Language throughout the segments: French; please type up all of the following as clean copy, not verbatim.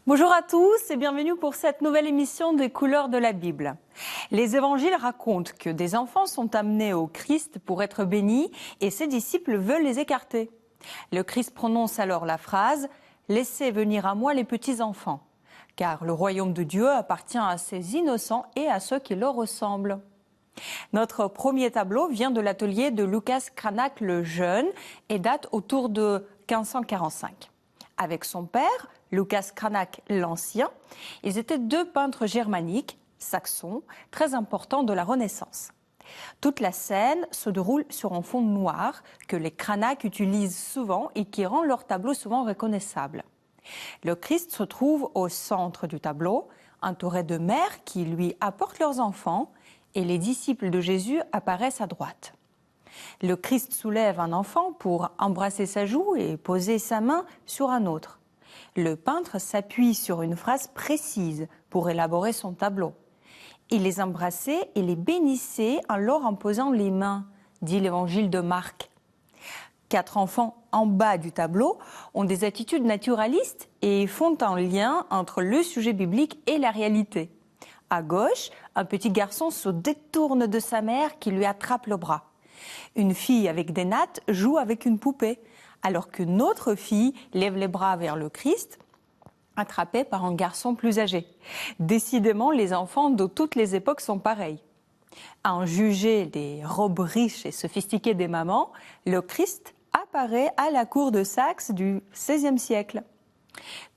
Bonjour à tous et bienvenue pour cette nouvelle émission des couleurs de la Bible. Les évangiles racontent que des enfants sont amenés au Christ pour être bénis et ses disciples veulent les écarter. Le Christ prononce alors la phrase « Laissez venir à moi les petits enfants », car le royaume de Dieu appartient à ces innocents et à ceux qui leur ressemblent. Notre premier tableau vient de l'atelier de Lucas Cranach le Jeune et date autour de 1545. Avec son père, Lucas Cranach l'Ancien, ils étaient deux peintres germaniques, saxons, très importants de la Renaissance. Toute la scène se déroule sur un fond noir que les Cranach utilisent souvent et qui rend leurs tableaux souvent reconnaissables. Le Christ se trouve au centre du tableau, entouré de mères qui lui apportent leurs enfants, et les disciples de Jésus apparaissent à droite. Le Christ soulève un enfant pour embrasser sa joue et poser sa main sur un autre. Le peintre s'appuie sur une phrase précise pour élaborer son tableau. Il les embrassait et les bénissait en leur imposant les mains, dit l'évangile de Marc. 4 enfants en bas du tableau ont des attitudes naturalistes et font un lien entre le sujet biblique et la réalité. À gauche, un petit garçon se détourne de sa mère qui lui attrape le bras. Une fille avec des nattes joue avec une poupée, alors qu'une autre fille lève les bras vers le Christ, attrapée par un garçon plus âgé. Décidément, les enfants de toutes les époques sont pareils. À en juger des robes riches et sophistiquées des mamans, le Christ apparaît à la cour de Saxe du XVIe siècle.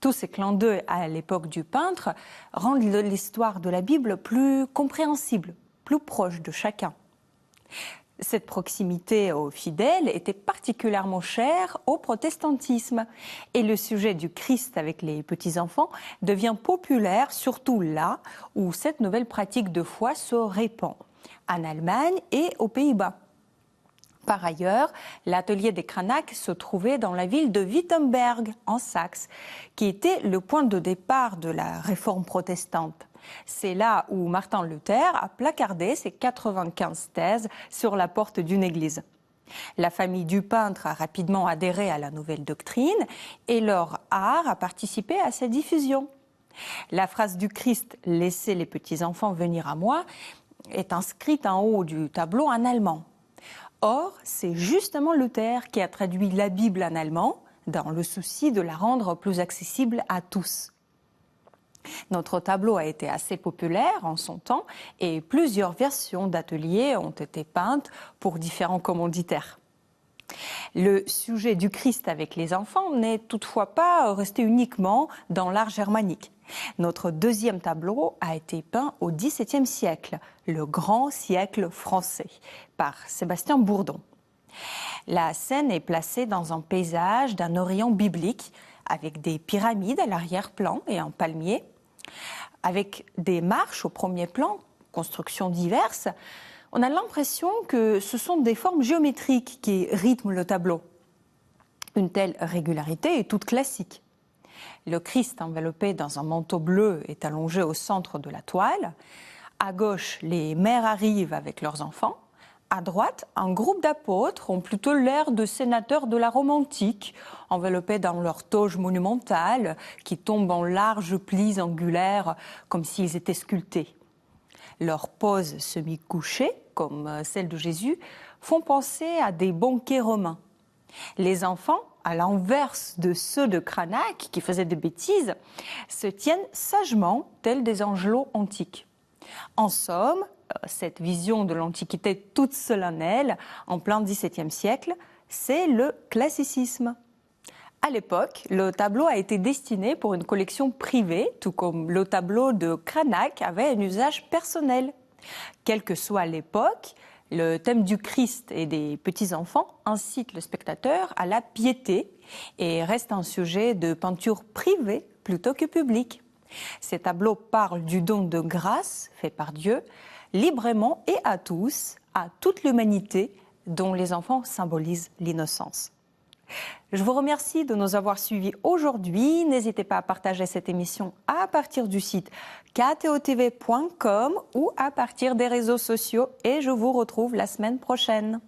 Tous ces clins d'œil à l'époque du peintre rendent l'histoire de la Bible plus compréhensible, plus proche de chacun. Cette proximité aux fidèles était particulièrement chère au protestantisme et le sujet du Christ avec les petits-enfants devient populaire surtout là où cette nouvelle pratique de foi se répand, en Allemagne et aux Pays-Bas. Par ailleurs, l'atelier des Cranach se trouvait dans la ville de Wittenberg, en Saxe, qui était le point de départ de la réforme protestante. C'est là où Martin Luther a placardé ses 95 thèses sur la porte d'une église. La famille du peintre a rapidement adhéré à la nouvelle doctrine et leur art a participé à sa diffusion. La phrase du Christ « Laissez les petits-enfants venir à moi » est inscrite en haut du tableau en allemand. Or, c'est justement Luther qui a traduit la Bible en allemand dans le souci de la rendre plus accessible à tous. Notre tableau a été assez populaire en son temps et plusieurs versions d'ateliers ont été peintes pour différents commanditaires. Le sujet du Christ avec les enfants n'est toutefois pas resté uniquement dans l'art germanique. Notre deuxième tableau a été peint au XVIIe siècle, le grand siècle français, par Sébastien Bourdon. La scène est placée dans un paysage d'un Orient biblique, avec des pyramides à l'arrière-plan et un palmier, avec des marches au premier plan, constructions diverses. On a l'impression que ce sont des formes géométriques qui rythment le tableau. Une telle régularité est toute classique. Le Christ enveloppé dans un manteau bleu est allongé au centre de la toile. À gauche, les mères arrivent avec leurs enfants. À droite, un groupe d'apôtres ont plutôt l'air de sénateurs de la Rome antique, enveloppés dans leurs toges monumentales qui tombent en larges plis angulaires comme s'ils étaient sculptés. Leurs poses semi-couchées, comme celle de Jésus, font penser à des banquets romains. Les enfants, à l'inverse de ceux de Cranach qui faisaient des bêtises, se tiennent sagement tels des angelots antiques. En somme, cette vision de l'Antiquité toute solennelle, en plein XVIIe siècle, c'est le classicisme. À l'époque, le tableau a été destiné pour une collection privée, tout comme le tableau de Cranach avait un usage personnel. Quelle que soit l'époque, le thème du Christ et des petits-enfants incite le spectateur à la piété et reste un sujet de peinture privée plutôt que publique. Ces tableaux parlent du don de grâce fait par Dieu, librement et à tous, à toute l'humanité, dont les enfants symbolisent l'innocence. Je vous remercie de nous avoir suivis aujourd'hui. N'hésitez pas à partager cette émission à partir du site ktotv.com ou à partir des réseaux sociaux et je vous retrouve la semaine prochaine.